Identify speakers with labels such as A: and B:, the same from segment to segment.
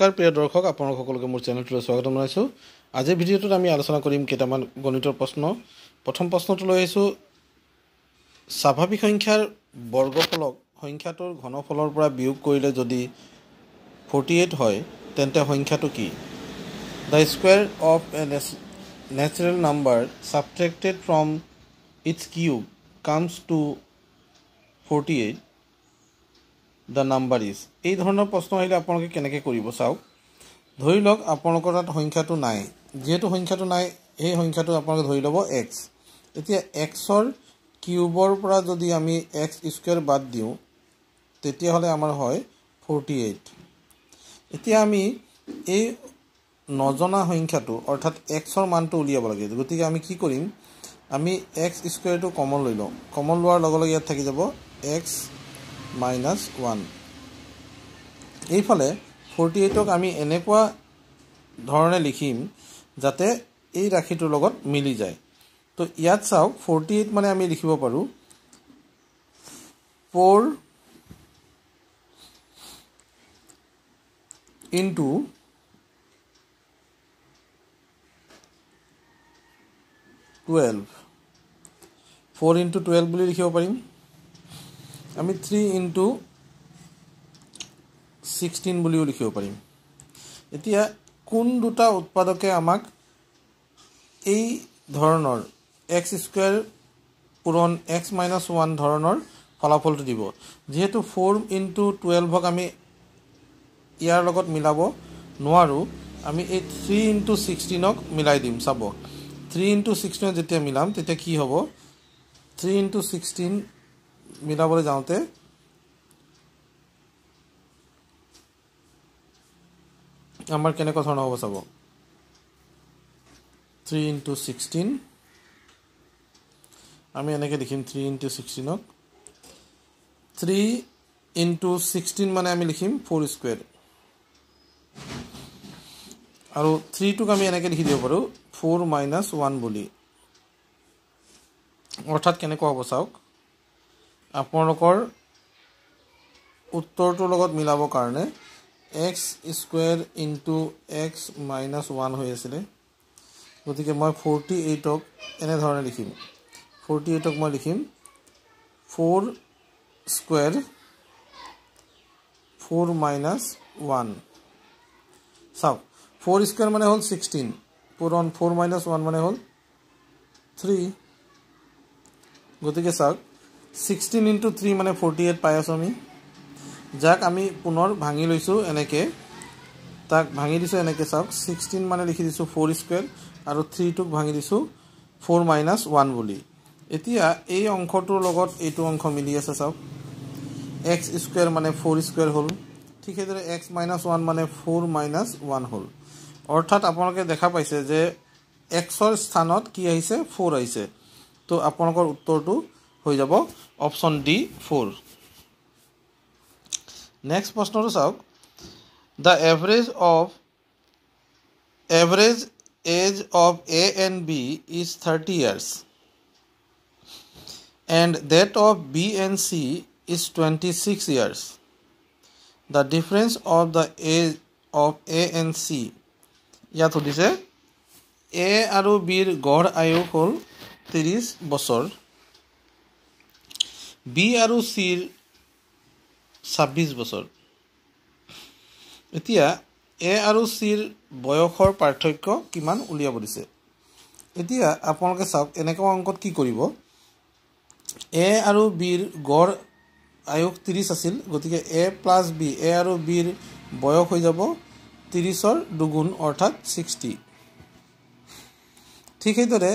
A: নমস্কাৰ প্ৰিয় দৰ্শক আপোনালোক সকলোকে মোৰ চেনেলটোলৈ স্বাগতম জনাইছোঁ। আজিৰ ভিডিঅ'টোত আমি আলোচনা কৰিম কেইটামান গণিতৰ প্ৰশ্ন। প্ৰথম প্ৰশ্নটো লৈ আহিছোঁ, স্বাভাৱিক সংখ্যাৰ বৰ্গফলক সংখ্যাটোৰ ঘনফলৰ পৰা বিয়োগ কৰিলে যদি 48 হয় তেন্তে সংখ্যাটো কি? The square of a natural number subtracted from its cube comes to 48 the number is. এই ধৰণৰ প্ৰশ্ন আহিলে আপোনালোকে কেনেকৈ কৰিব চাওক। ধৰি লওক আপোনালোকৰ তাত সংখ্যাটো নাই, যিহেতু সংখ্যাটো নাই সেই সংখ্যাটো আপোনালোকে ধৰি ল'ব এক্স। এতিয়া এক্সৰ কিউবৰ পৰা যদি আমি এক্স স্কুৱেৰ বাদ দিওঁ তেতিয়াহ'লে আমাৰ হয় 48। এতিয়া আমি এই নজনা সংখ্যাটো অৰ্থাৎ এক্সৰ মানটো উলিয়াব লাগে। গতিকে আমি কি কৰিম, আমি এক্স স্কুৱেৰটো কমন লৈ লওঁ। কমন লোৱাৰ লগে লগে ইয়াত থাকি যাব এক্স মাইনাছ 1। এইফালে 48ক আমি এনেকুৱা ধৰণে লিখিম যাতে এই ৰাশিটোৰ লগত মিলি যায়। তো ইয়াত চাওক 48 মানে আমি লিখিব পাৰোঁ 4 into 12 4 into 12 বুলি লিখিব পাৰিম। আমি 3 into 16 বুলিও লিখিব পাৰিম। এতিয়া কোন দুটা উৎপাদকে আমাক এই ধৰণৰ এক্স স্কুৱেৰ পূৰণ এক্স মাইনাছ 1 ধৰণৰ ফলাফলটো দিব। যিহেতু 4 into 12ক আমি ইয়াৰ লগত মিলাব নোৱাৰোঁ, আমি এই 3 into 16ক মিলাই দিম। চাব 3 into 16 যেতিয়া মিলাম তেতিয়া কি হ'ব, 3 into 16 মিলাবলৈ যাওঁতে আমাৰ কেনেকুৱা ধৰণৰ হ'ব চাব। 3 into 16 আমি এনেকৈ লিখিম 3 into 16ক 3 into 16 মানে আমি লিখিম 4 স্কুৱেৰ আৰু 3টোক আমি এনেকৈ লিখি দিব পাৰোঁ 4 minus 1 বুলি। অৰ্থাৎ কেনেকুৱা হ'ব চাওক, আপোনালোকৰ উত্তৰটোৰ লগত মিলাবৰ কাৰণে x square into x minus 1 হৈ আছিলে। গতিকে মই 48ক এনেধৰণে লিখিম, 48ক মই লিখিম 4 স্কুৱেৰ 4 minus 1। চাওক 4 স্কুৱেৰ মানে হ'ল 16 পূৰণ 4 minus 1 মানে হ'ল 3। গতিকে চাওক 16 into 3 মানে 48 পাই আছোঁ আমি, যাক আমি পুনৰ ভাঙি লৈছোঁ এনেকৈ, তাক ভাঙি দিছোঁ এনেকৈ। চাওক 16 মানে লিখি দিছোঁ 4 স্কুৱেৰ আৰু 3টোক ভাঙি দিছোঁ 4 minus 1 বুলি। এতিয়া এই অংশটোৰ লগত এইটো অংশ মিলি আছে। চাওক এক্স স্কুৱেৰ মানে 4 স্কুৱেৰ হ'ল, ঠিক সেইদৰে এক্স মাইনাছ 1 মানে 4 minus 1 হ'ল। অৰ্থাৎ আপোনালোকে দেখা পাইছে যে এক্সৰ স্থানত কি আহিছে, 4 আহিছে। তো আপোনালোকৰ উত্তৰটো হৈ যাব অপশ্যন ডি 4। নেক্সট প্ৰশ্নটো চাওক, the average age of A and B is 30 years and that of B and C is 26 years. The difference of the age of A and C, ইয়াত সুধিছে এ আৰু বিৰ গড় আয়ুস হ'ল 30 বছৰ, বি আৰু চিৰ 26 বছৰ। এতিয়া এ আৰু চিৰ বয়সৰ পাৰ্থক্য কিমান উলিয়াব দিছে। এতিয়া আপোনালোকে চাওক এনেকুৱা অংকত কি কৰিব, এ আৰু বিৰ গড় আয়ুস 30 আছিল। গতিকে এ প্লাছ বি, এ আৰু বিৰ বয়স হৈ যাব 30ৰ দুগুণ অৰ্থাৎ 60। ঠিক সেইদৰে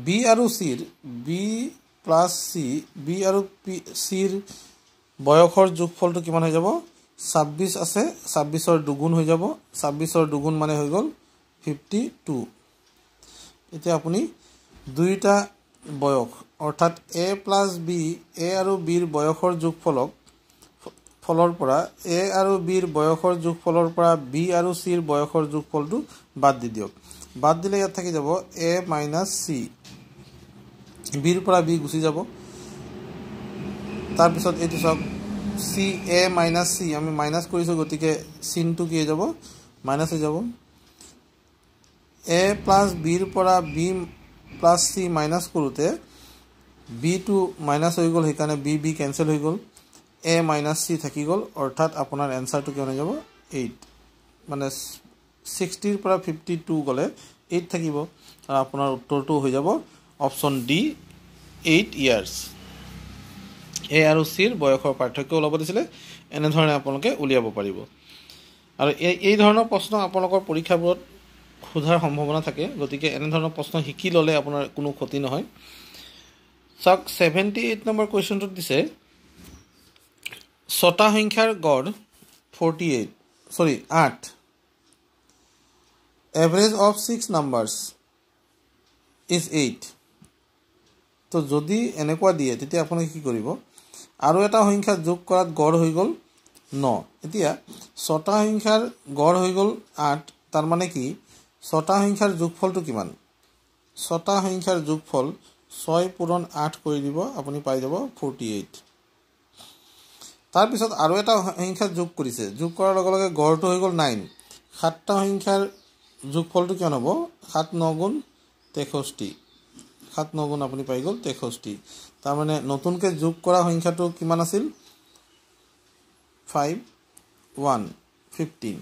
A: বি আৰু চিৰ, বি প্লাছ চি, বি আৰু চিৰ বয়সৰ যোগফলটো কিমান হৈ যাব, 26 আছে, 26ৰ দুগুণ হৈ যাব। 26ৰ দুগুণ মানে হৈ গ'ল 52। এতিয়া আপুনি দুয়োটা বয়স অৰ্থাৎ এ প্লাছ বি, এ আৰু বিৰ বয়সৰ যোগফলৰ পৰা এ আৰু বিৰ বয়সৰ যোগফলৰ পৰা বি আৰু চিৰ বয়সৰ যোগফলটো বাদ দি দিয়ক। বাদ দিলে ইয়াত থাকি যাব এ মাইনাছ চি, বিৰ পৰা বি গুচি যাব। তাৰপিছত এইটো চাওক চি এ মাইনাছ চি আমি মাইনাছ কৰিছোঁ, গতিকে চিনটো কি হৈ যাব মাইনাছ হৈ যাব। এ প্লাছ বিৰ পৰা বি প্লাছ চি মাইনাছ কৰোঁতে বিটো মাইনাছ হৈ গ'ল, সেইকাৰণে বি বি কেঞ্চেল হৈ গ'ল, এ মাইনাছ চি থাকি গ'ল, অৰ্থাৎ আপোনাৰ এনচাৰটো কিমান হৈ যাব 8। মানে 60ৰ পৰা 52 গ'লে 8 থাকিব, আৰু আপোনাৰ উত্তৰটো হৈ যাব অপশ্যন ডি 8 ইয়াৰ্ছ। এ আৰু চিৰ বয়সৰ পাৰ্থক্য ওলাব দিছিলে, এনেধৰণে আপোনালোকে উলিয়াব পাৰিব। আৰু এই ধৰণৰ প্ৰশ্ন আপোনালোকৰ পৰীক্ষাবোৰত সোধাৰ সম্ভাৱনা থাকে, গতিকে এনেধৰণৰ প্ৰশ্ন শিকি ল'লে আপোনাৰ কোনো ক্ষতি নহয়। চাওক 78 নম্বৰ কুৱেশ্যনটোত দিছে ছটা সংখ্যাৰ গড় 8 এভাৰেজ অফ 6 নাম্বাৰ্ছ ইজ 8। তো যদি এনেকুৱা দিয়ে তেতিয়া আপুনি কি কৰিব, আৰু এটা সংখ্যা যোগ কৰাত গড় হৈ গ'ল 9। এতিয়া ছটা সংখ্যাৰ গড় হৈ গ'ল 8, তাৰ মানে কি ছটা সংখ্যাৰ যোগফলটো কিমান? ছটা সংখ্যাৰ যোগফল 6 পূৰণ 8 কৰি দিব, আপুনি পাই যাব 48। তাৰপিছত আৰু এটা সংখ্যা যোগ কৰিছে, যোগ কৰাৰ লগে লগে গড়টো হৈ গ'ল 9। 7টা সংখ্যাৰ যোগফলটো কিমান হ'ব? 7 9 গুণ 63। 7 9 গুণ আপুনি পাই গ'ল 63। তাৰমানে নতুনকৈ যোগ কৰা সংখ্যাটো কিমান আছিল? 5 1 15।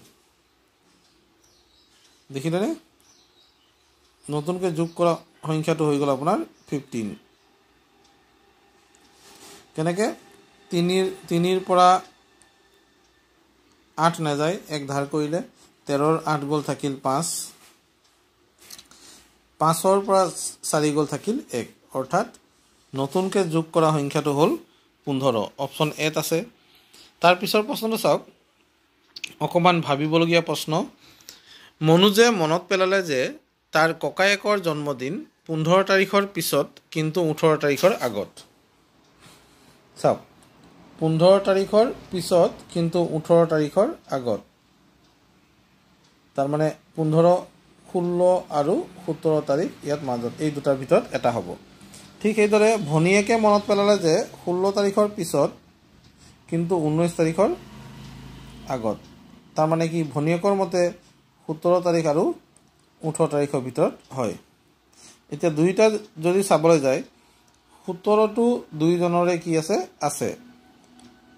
A: দেখিলেনে? নতুনকৈ যোগ কৰা সংখ্যাটো হৈ গ'ল আপোনাৰ 15। কেনেকৈ? 3ৰ পৰা 8 নাযায়, 1 ধাৰ কৰিলে 13ৰ 8 গ'ল থাকিল 5, 5ৰ পৰা 4 গ'ল থাকিল 1, অৰ্থাৎ নতুনকৈ যোগ কৰা সংখ্যাটো হ'ল 15। অপশ্যন এত আছে। তাৰপিছৰ প্ৰশ্নটো চাওক, অকণমান ভাবিবলগীয়া প্ৰশ্ন। মনোজে মনত পেলালে যে তাৰ ককায়েকৰ জন্মদিন 15 তাৰিখৰ পিছত কিন্তু 18 তাৰিখৰ আগত। চাওক 15 তাৰিখৰ পিছত কিন্তু 18 তাৰিখৰ আগত, তাৰমানে 15, 16 আৰু 17 তাৰিখ ইয়াত মাজত, এই দুটাৰ ভিতৰত এটা হ'ব। ঠিক সেইদৰে ভনীয়েকে মনত পেলালে যে 16 তাৰিখৰ পিছত কিন্তু 19 তাৰিখৰ আগত, তাৰমানে কি ভনীয়েকৰ মতে 17 তাৰিখ আৰু 18 তাৰিখৰ ভিতৰত হয়। এতিয়া দুইটা যদি চাবলৈ যায়, 17টো দুইজনৰে কি আছে?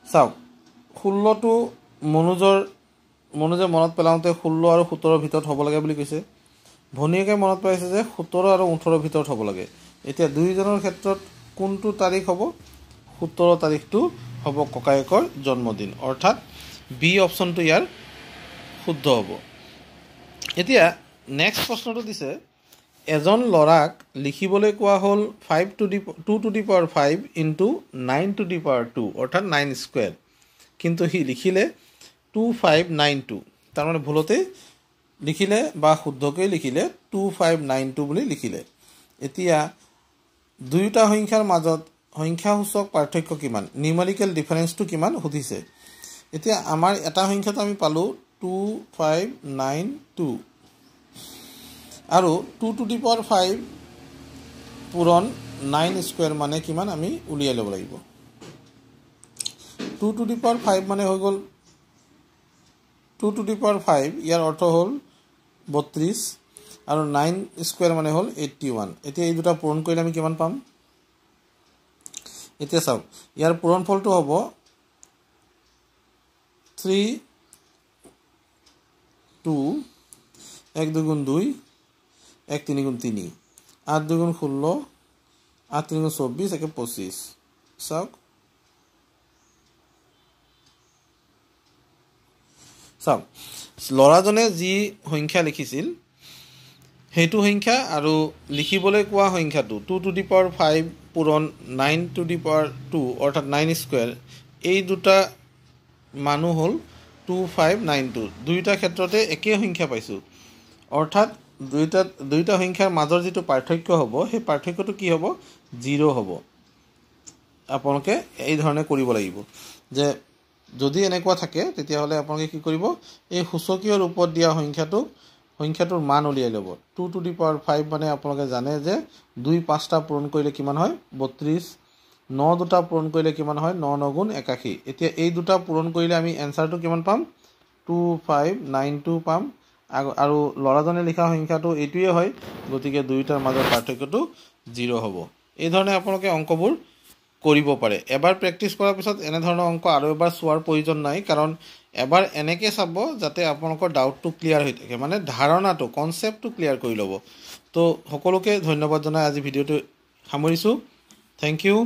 A: চাওক 16টো মনোজে মনত পেলাওঁতে 16 আৰু 17ৰ ভিতৰত হ'ব লাগে বুলি কৈছে। ভনীয়েকে মনত পেলাইছে যে 17 আৰু 18ৰ ভিতৰত হ'ব লাগে। এতিয়া দুইজনৰ ক্ষেত্ৰত কোনটো তাৰিখ হ'ব? 17 তাৰিখটো হ'ব ককায়েকৰ জন্মদিন, অৰ্থাৎ বি অপশ্যনটো ইয়াৰ শুদ্ধ হ'ব। এতিয়া নেক্সট প্ৰশ্নটো দিছে, এজন ল'ৰাক লিখিবলৈ কোৱা হ'ল 2 to the power 5 into 9 to the power 2, অৰ্থাৎ 9 স্কুৱেৰ, কিন্তু সি লিখিলে 2592। তাৰমানে ভুলতেই লিখিলে বা শুদ্ধকৈ লিখিলে 2592 বুলি লিখিলে। এতিয়া দুয়োটা সংখ্যাৰ মাজত সংখ্যাসূচক পাৰ্থক্য কিমান? নিউমেৰিকেল ডিফাৰেঞ্চটো কিমান সুধিছে। এতিয়া আমাৰ এটা সংখ্যাটো আমি পালোঁ 2592, আৰু 2 to the power 5 পূৰণ 9 স্কুৱেৰ মানে কিমান আমি উলিয়াই ল'ব লাগিব। 2 to the power 5 মানে হৈ গ'ল 2 to the power 5, ইয়াৰ অৰ্থ হ'ল 32, আৰু 9 স্কুৱেৰ মানে হ'ল 81। এতিয়া এই দুটা পূৰণ কৰিলে আমি কিমান পাম? এতিয়া চাওক, ইয়াৰ পূৰণফলটো হ'ব 3 2, 1 2 গুণ 2, 1 3 গুণ 3, 8 2 গুণ 16, 8 3 গুণ 24, 1 25। চাওক ল'ৰাজনে যি সংখ্যা লিখিছিল সেইটো সংখ্যা আৰু লিখিবলৈ কোৱা সংখ্যাটো 2 to the power 5 পূৰণ 9 to the power 2, অৰ্থাৎ 9 স্কুৱেৰ, এই দুটা মানুহ হ'ল 2592। দুয়োটা ক্ষেত্ৰতে একেই সংখ্যা পাইছোঁ, অৰ্থাৎ দুয়োটা সংখ্যাৰ মাজৰ যিটো পাৰ্থক্য হ'ব সেই পাৰ্থক্যটো কি হ'ব? 0 হ'ব। আপোনালোকে এই ধৰণে কৰিব লাগিব যে যদি এনেকুৱা থাকে তেতিয়াহ'লে আপোনালোকে কি কৰিব, এই সূচকীয় ৰূপত দিয়া সংখ্যাটোৰ মান উলিয়াই ল'ব। 2 to the power 5 মানে আপোনালোকে জানে যে 2 5টা পূৰণ কৰিলে কিমান হয়? 32, 9 দুটা পূৰণ কৰিলে কিমান হয় 9 9 গুণ 81 এতিয়া এই দুটা পূৰণ কৰিলে আমি এনসাৰটো কিমান পাম 2592 পাম আৰু লৰাজনে লিখা সংখ্যাটো এইটোৱে হয় গতিকে দুইটাৰ মাজৰ পাৰ্থক্যটো 0 হ'ব এই ধৰণে আপোনালোকে অংকবোৰ কৰিব পাৰে এবাৰ প্ৰেক্টিস কৰাৰ পিছত এনে ধৰণৰ অংক আৰু এবাৰ চোৱাৰ প্ৰয়োজন নাই কাৰণ এবাৰ এনেকৈ চাব যাতে আপোনালোকৰ ডাউটটো ক্লিয়াৰ হৈ থাকে মানে ধাৰণাটো কনসেপ্টটো ক্লিয়াৰ কৰি ল'ব তো সকলোকে ধন্যবাদ জনাই আজি ভিডিওটো সামৰিছো থ্যাংক ইউ